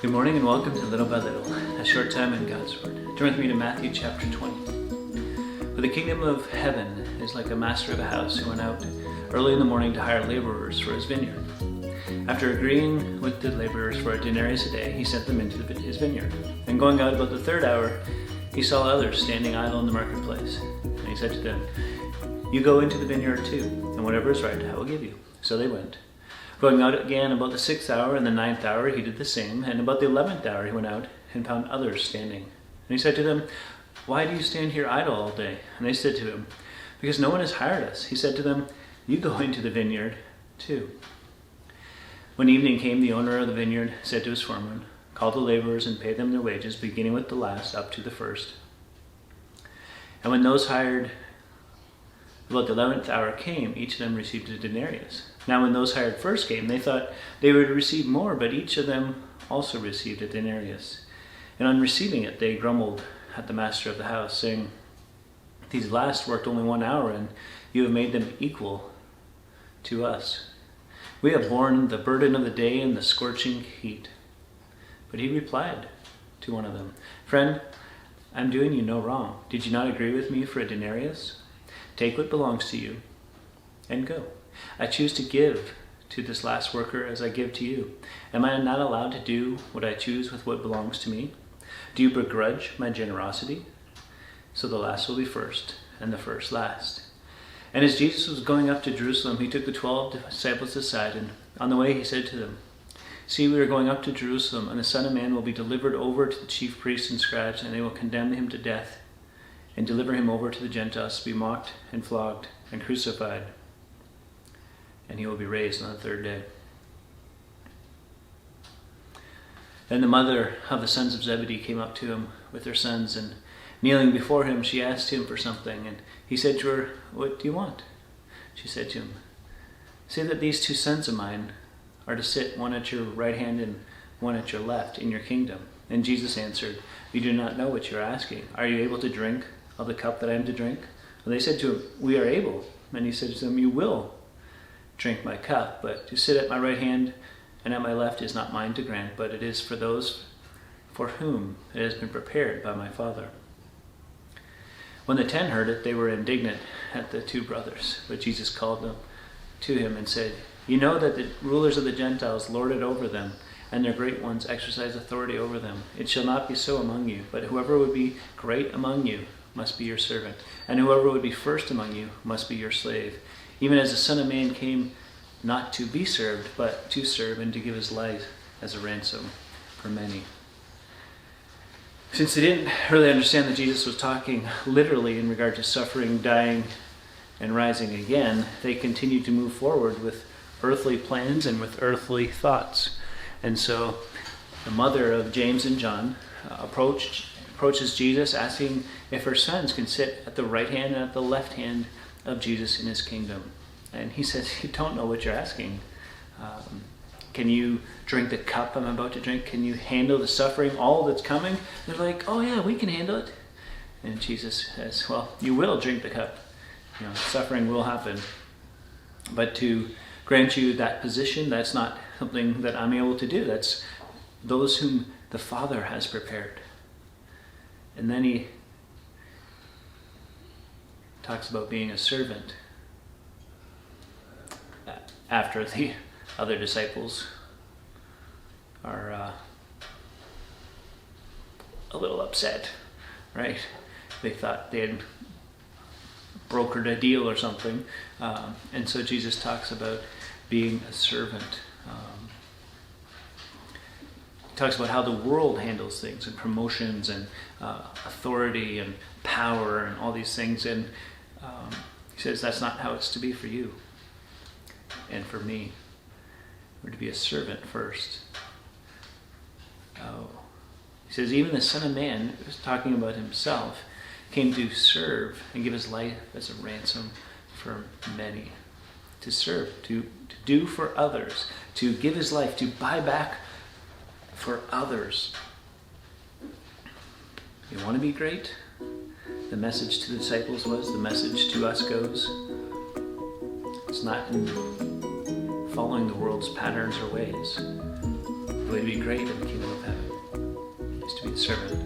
Good morning and welcome to Little by Little, a short time in God's Word. Turn with me to Matthew chapter 20. For the kingdom of heaven is like a master of a house who went out early in the morning to hire laborers for his vineyard. After agreeing with the laborers for a denarius a day, he sent them into his vineyard. And going out about the third hour, he saw others standing idle in the marketplace. And he said to them, "You go into the vineyard too, and whatever is right I will give you." So they went. Going out again about the 6th hour and the 9th hour, he did the same. And about the 11th hour, he went out and found others standing. And he said to them, "Why do you stand here idle all day?" And they said to him, "Because no one has hired us." He said to them, "You go into the vineyard too." When evening came, the owner of the vineyard said to his foreman, "Call the laborers and pay them their wages, beginning with the last up to the first." And when those hired about the 11th hour came, each of them received a denarius. Now when those hired first came, they thought they would receive more, but each of them also received a denarius. And on receiving it, they grumbled at the master of the house, saying, "These last worked only 1 hour, and you have made them equal to us. We have borne the burden of the day and the scorching heat." But he replied to one of them, "Friend, I'm doing you no wrong. Did you not agree with me for a denarius? Take what belongs to you and go. I choose to give to this last worker as I give to you. Am I not allowed to do what I choose with what belongs to me? Do you begrudge my generosity? So the last will be first, and the first last." And as Jesus was going up to Jerusalem, he took the 12 disciples aside, and on the way he said to them, "See, we are going up to Jerusalem, and the Son of Man will be delivered over to the chief priests and scribes, and they will condemn him to death, and deliver him over to the Gentiles to be mocked and flogged and crucified. And he will be raised on the third day." Then the mother of the sons of Zebedee came up to him with her sons, and kneeling before him, she asked him for something. And he said to her, "What do you want?" She said to him, "Say that these 2 sons of mine are to sit, one at your right hand and one at your left, in your kingdom." And Jesus answered, "You do not know what you are asking. Are you able to drink of the cup that I am to drink?" And they said to him, "We are able." And he said to them, "You will drink my cup, but to sit at my right hand and at my left is not mine to grant, but it is for those for whom it has been prepared by my Father." When the 10 heard it, they were indignant at the 2 brothers. But Jesus called them to him and said, "You know that the rulers of the Gentiles lord it over them, and their great ones exercise authority over them. It shall not be so among you, but whoever would be great among you must be your servant, and whoever would be first among you must be your slave. Even as the Son of Man came not to be served, but to serve and to give his life as a ransom for many." Since they didn't really understand that Jesus was talking literally in regard to suffering, dying, and rising again, they continued to move forward with earthly plans and with earthly thoughts. And so the mother of James and John approaches Jesus, asking if her sons can sit at the right hand and at the left hand of Jesus in his kingdom. And he says, "You don't know what you're asking. Can you drink the cup I'm about to drink? Can you handle the suffering, all that's coming?" They're like, "Oh yeah, we can handle it." And Jesus says, "Well, you will drink the cup. Suffering will happen. But to grant you that position, that's not something that I'm able to do. That's those whom the Father has prepared." And then he talks about being a servant after the other disciples are a little upset, right? They thought they had brokered a deal or something. And so Jesus talks about being a servant. He talks about how the world handles things and promotions and authority and power and all these things. And he says that's not how it's to be for you and for me. We're to be a servant first. He says even the Son of Man, who's talking about himself, came to serve and give his life as a ransom for many. To serve, to do for others, to give his life, to buy back for others. You want to be great? The message to the disciples was, the message to us goes, it's not in following the world's patterns or ways, The way to be great in the kingdom of heaven is to be the servant